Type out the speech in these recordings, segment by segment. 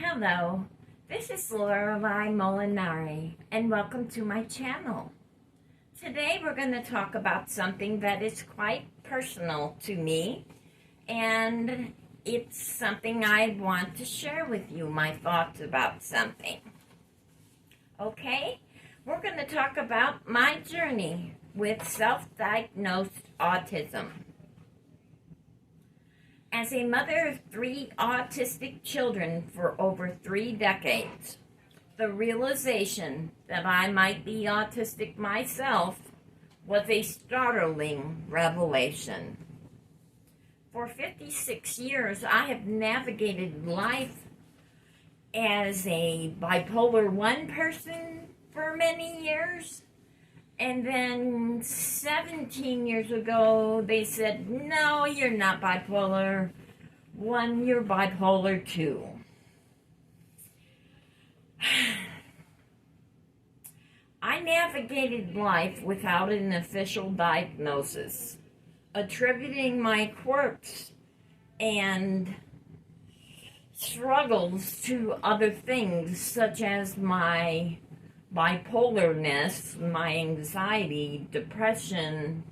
Hello, this is Lorelei Molinari, and welcome to my channel. Today we're going to talk about something that is quite personal to me, and it's something I want to share with you, my thoughts about something. Okay, we're going to talk about my journey with self-diagnosed autism. As a mother of 3 autistic children for over 3 decades, the realization that I might be autistic myself was a startling revelation. For 56 years, I have navigated life as a bipolar 1 person for many years. And then 17 years ago, they said, no, you're not bipolar 1, you're bipolar 2. I navigated life without an official diagnosis, attributing my quirks and struggles to other things such as my bipolarness, my anxiety, depression,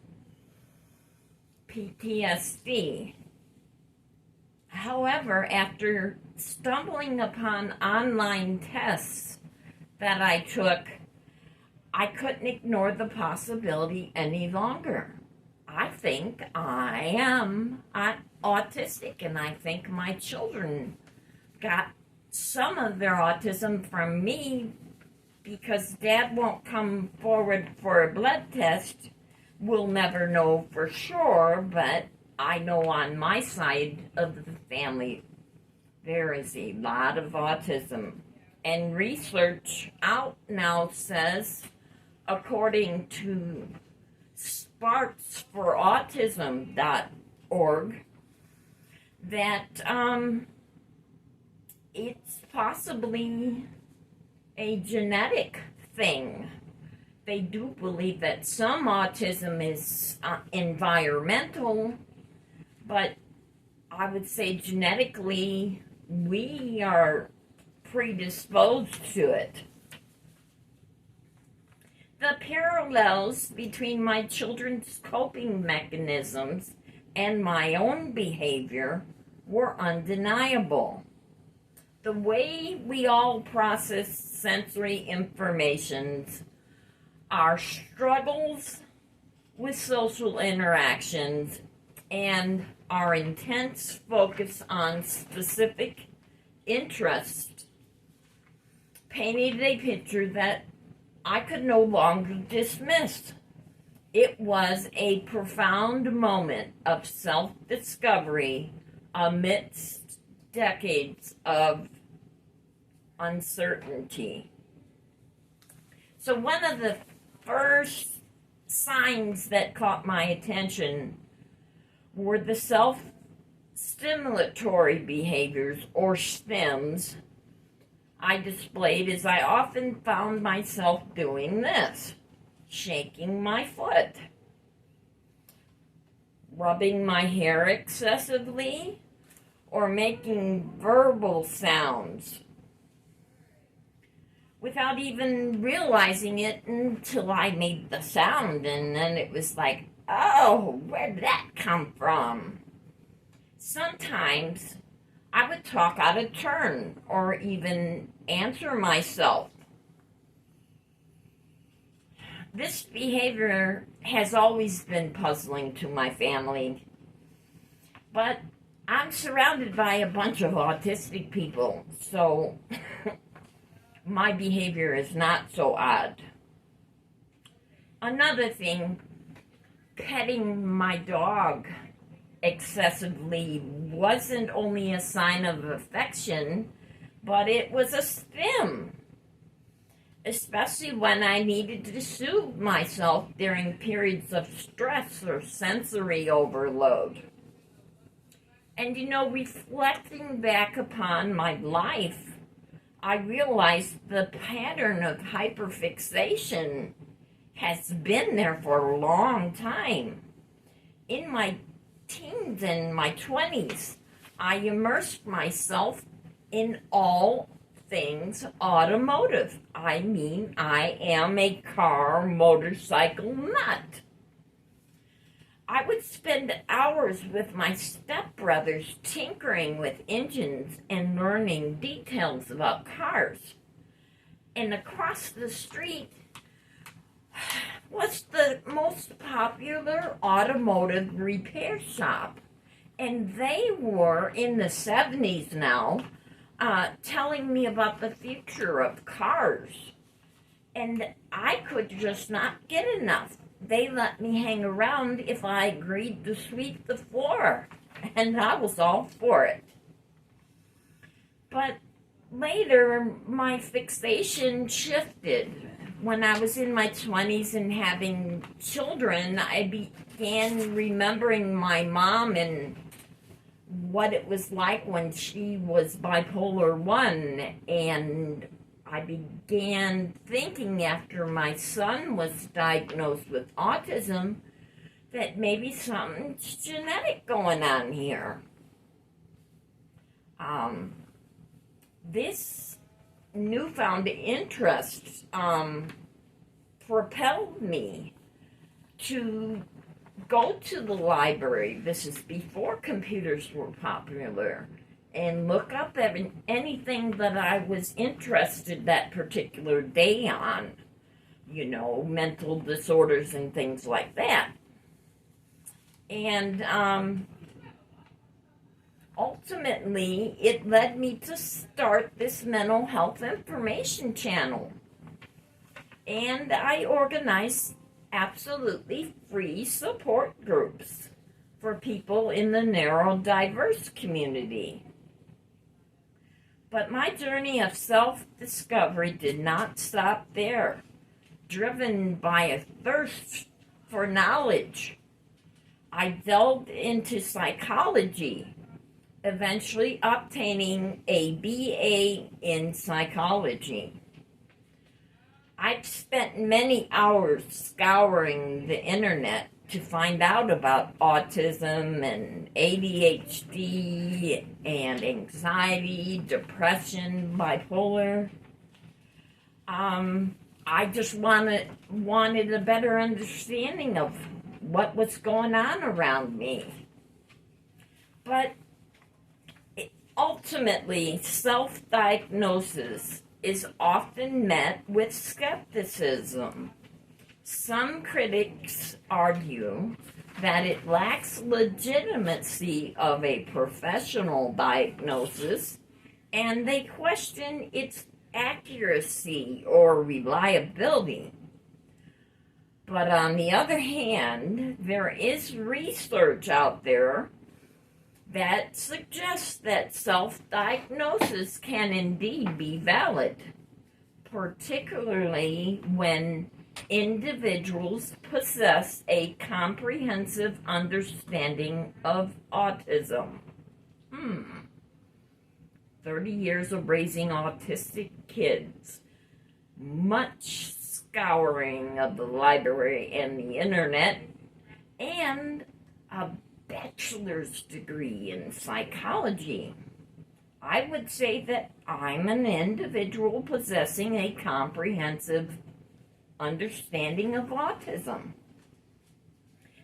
PTSD. However, after stumbling upon online tests that I took, I couldn't ignore the possibility any longer. I think I am autistic, and I think my children got some of their autism from me, because Dad won't come forward for a blood test. We'll never know for sure, but I know on my side of the family there is a lot of autism. And research out now says, according to sparksforautism.org, that it's possibly a genetic thing. They do believe that some autism is environmental, but I would say genetically we are predisposed to it. The parallels between my children's coping mechanisms and my own behavior were undeniable. The way we all process sensory informations, our struggles with social interactions, and our intense focus on specific interests painted a picture that I could no longer dismiss. It was a profound moment of self-discovery amidst decades of uncertainty. So one of the first signs that caught my attention were the self-stimulatory behaviors, or STEMs, I displayed, as I often found myself doing this: shaking my foot, rubbing my hair excessively, or making verbal sounds without even realizing it until I made the sound, and then it was like, oh, where did that come from? Sometimes I would talk out of turn or even answer myself. This behavior has always been puzzling to my family, but I'm surrounded by a bunch of autistic people, so my behavior is not so odd. Another thing, petting my dog excessively wasn't only a sign of affection, but it was a stim, especially when I needed to soothe myself during periods of stress or sensory overload. And reflecting back upon my life, I realized the pattern of hyperfixation has been there for a long time. In my teens and my 20s, I immersed myself in all things automotive. I mean, I am a car, motorcycle nut. I would spend hours with my stepbrothers tinkering with engines and learning details about cars. And across the street was the most popular automotive repair shop. And they were in the 70s now, telling me about the future of cars. And I could just not get enough. They let me hang around if I agreed to sweep the floor, and I was all for it. But later, my fixation shifted. When I was in my 20s and having children, I began remembering my mom and what it was like when she was bipolar 1, and I began thinking after my son was diagnosed with autism that maybe something's genetic going on here. This newfound interest propelled me to go to the library. This is before computers were popular, and look up anything that I was interested that particular day on, mental disorders and things like that. And ultimately, it led me to start this mental health information channel. And I organized absolutely free support groups for people in the neurodiverse community. But my journey of self-discovery did not stop there. Driven by a thirst for knowledge, I delved into psychology, eventually obtaining a BA in psychology. I've spent many hours scouring the internet to find out about autism and ADHD and anxiety, depression, bipolar. I just wanted a better understanding of what was going on around me. But ultimately, self-diagnosis is often met with skepticism. Some critics argue that it lacks legitimacy of a professional diagnosis, and they question its accuracy or reliability. But on the other hand, there is research out there that suggests that self-diagnosis can indeed be valid, particularly when individuals possess a comprehensive understanding of autism. 30 years of raising autistic kids, much scouring of the library and the internet, and a bachelor's degree in psychology. I would say that I'm an individual possessing a comprehensive understanding of autism.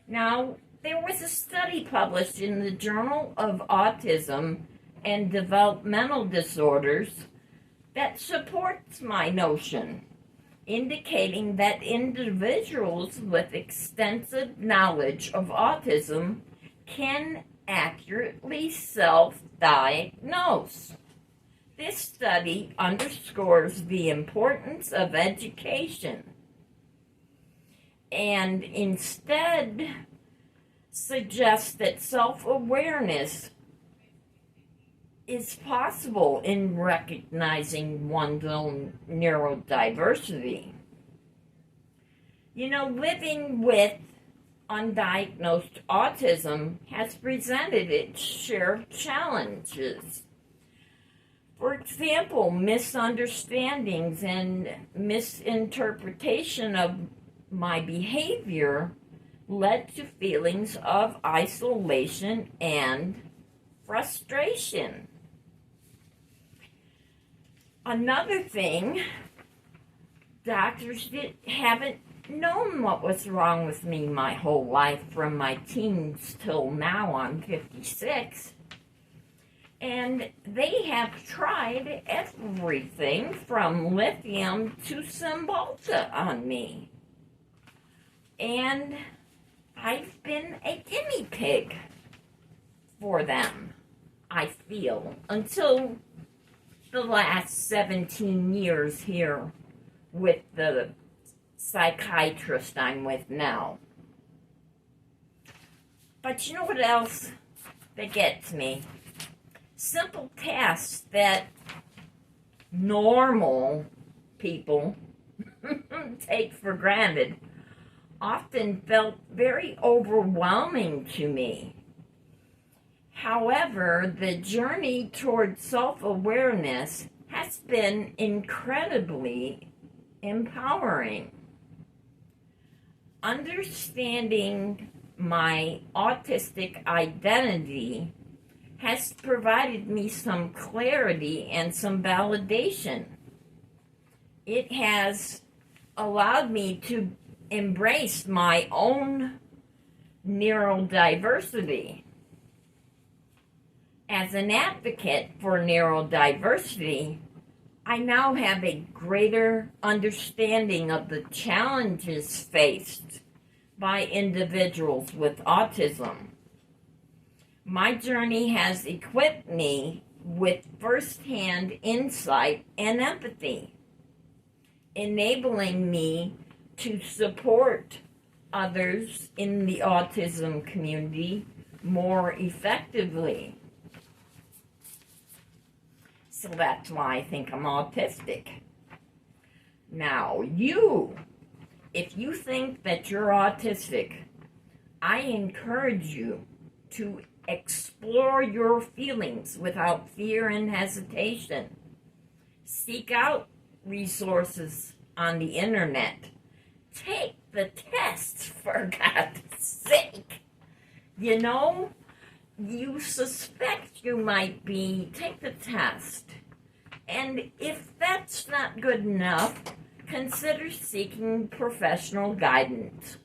Now, there was a study published in the Journal of Autism and Developmental Disorders that supports my notion, indicating that individuals with extensive knowledge of autism can accurately self-diagnose. This study underscores the importance of education and instead suggests that self-awareness is possible in recognizing one's own neurodiversity. Living with undiagnosed autism has presented its share of challenges. For example, misunderstandings and misinterpretation of my behavior led to feelings of isolation and frustration. Another thing, doctors haven't known what was wrong with me my whole life, from my teens till now. I'm 56. And they have tried everything from lithium to Cymbalta on me. And I've been a guinea pig for them, I feel, until the last 17 years here with the psychiatrist I'm with now. But you know what else that gets me? Simple tasks that normal people take for granted often felt very overwhelming to me. However, the journey toward self-awareness has been incredibly empowering. Understanding my autistic identity has provided me some clarity and some validation. It has allowed me to embrace my own neurodiversity. As an advocate for neurodiversity, I now have a greater understanding of the challenges faced by individuals with autism. My journey has equipped me with firsthand insight and empathy, enabling me to support others in the autism community more effectively. So that's why I think I'm autistic. Now, if you think that you're autistic, I encourage you to explore your feelings without fear and hesitation. Seek out resources on the internet. Take the test, for God's sake. You know, you suspect you might be, take the test. And if that's not good enough, consider seeking professional guidance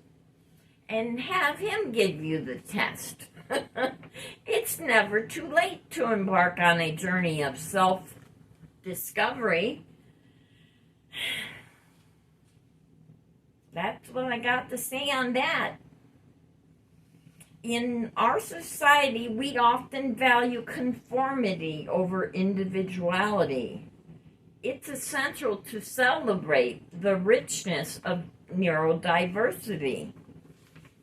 and have him give you the test. It's never too late to embark on a journey of self-discovery. That's what I got to say on that. In our society, we often value conformity over individuality. It's essential to celebrate the richness of neurodiversity.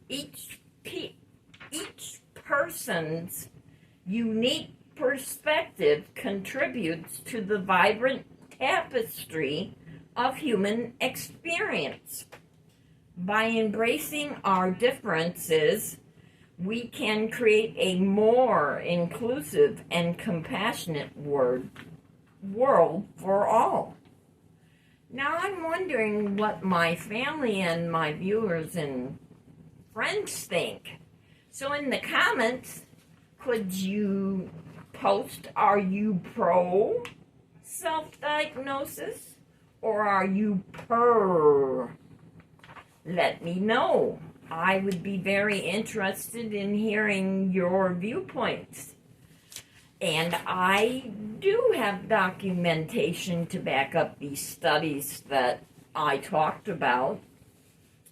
Each person's unique perspective contributes to the vibrant tapestry of human experience. By embracing our differences, we can create a more inclusive and compassionate world for all. Now I'm wondering what my family and my viewers and friends think. So in the comments, could you post, are you pro self-diagnosis or are you per? Let me know. I would be very interested in hearing your viewpoints. And I do have documentation to back up these studies that I talked about.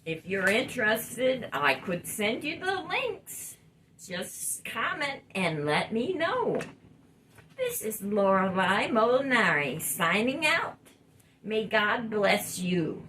If you're interested, I could send you the links. Just comment and let me know. This is Lorelei Molinari signing out. May God bless you.